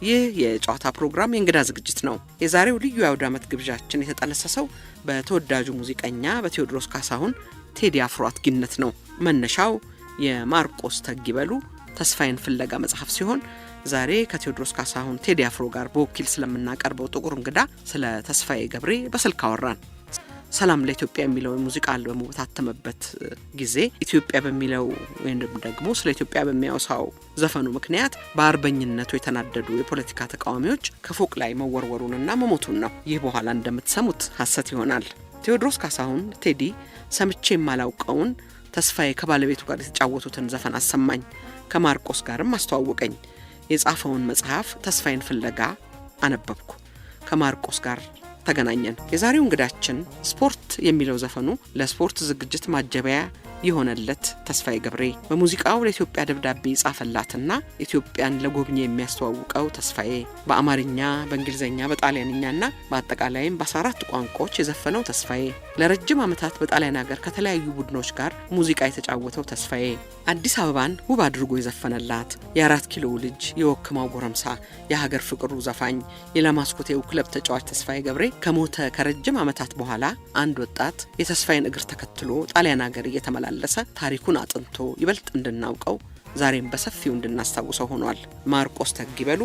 ይህ የጨዋታ ፕሮግራም የእንግዳ ዝግጅት ነው። የዛሬው ልዩ የአውደ ዓመት ግብዣችን የተጠነሰሰው በተወዳጁ ሙዚቀኛ በቴዎድሮስ ካሳሁን ቴዲ አፍሮ አትጊነት ነው። መነሻው የማርቆስ ተግይበሉ ተስፋዬን ፍለጋ መጽሐፍ ሲሆን ዛሬ ከቴዎድሮስ ካሳሁን ቴዲ አፍሮ ጋር በወኪል ስለምናቀርበው ጥቁር እንግዳ ስለ ተስፋዬ ገብሬ በስልክ አወራን። ሰላም ለኢትዮጵያ የሚለው ሙዚቃ አልበሙ በታተመበት ጊዜ ኢትዮጵያ በሚለው ወይም ደግሞ ስለ ኢትዮጵያ በሚያወሳው ዘፈኑ ምክንያት በአርበኝነቱ የተናደዱ የፖለቲካ ተቃዋሚዎች ከፎቅ ላይ መወርወሩንና መሞቱን ነው። ይህ በኋላ እንደምትሰሙት ሐሰት ይሆናል። ቴዎድሮስ ካሳሁን ቴዲ ሰምቼ የማላውቀውን ተስፋዬ ከባለቤቱ ጋር የተጫወቱትን ዘፈን አሰማኝ። ከማርቆስ ጋርም አስተዋወቀኝ። የጻፈውን መጽሐፍ ተስፋዬን ፍለጋ አነበብኩ። ከማርቆስ ጋር ተገናኘን። የዛሬው እንግዳችን ስፖርት የሚለው ዘፈኑ ለስፖርት ዝግጅት ማጀቢያ የሆነለት ተስፋዬ ገብሬ በሙዚቃው ለኢትዮጵያ ደብዳቤ ጻፈላትና ኢትዮጵያን ለጎብኚ የሚያስተዋውቀው ተስፋዬ በአማርኛ፣ በእንግሊዘኛ፣ በጣሊያንኛና በአጠቃላይም በ14 ቋንቋዎች የዘፈነው ተስፋዬ ለረጅም ዓመታት በጣሊያን ሀገር ከተለያዩ ቡድኖች ጋር ሙዚቃ የተጫወተው ተስፋዬ አዲስ አበባን ውብ አድርጎ የዘፈነላት የአራት ኪሎ ልጅ፣ የወክማው ጎረምሳ፣ የሀገር ፍቅሩ ዘፋኝ፣ የላማስኮቴው ክለብ ተጫዋች ተስፋዬ ገብሬ ከሞተ ከረጅም ዓመታት በኋላ አንድ ወጣት የተስፋዬን እግር ተከትሎ ጣሊያን ሀገር እየተመላለሰ ታሪኩን አጥንቶ ይበልጥ እንድናውቀው ዛሬም በሰፊው እንድናስታውሰው ሆኗል። ማርቆስ ተግይበሉ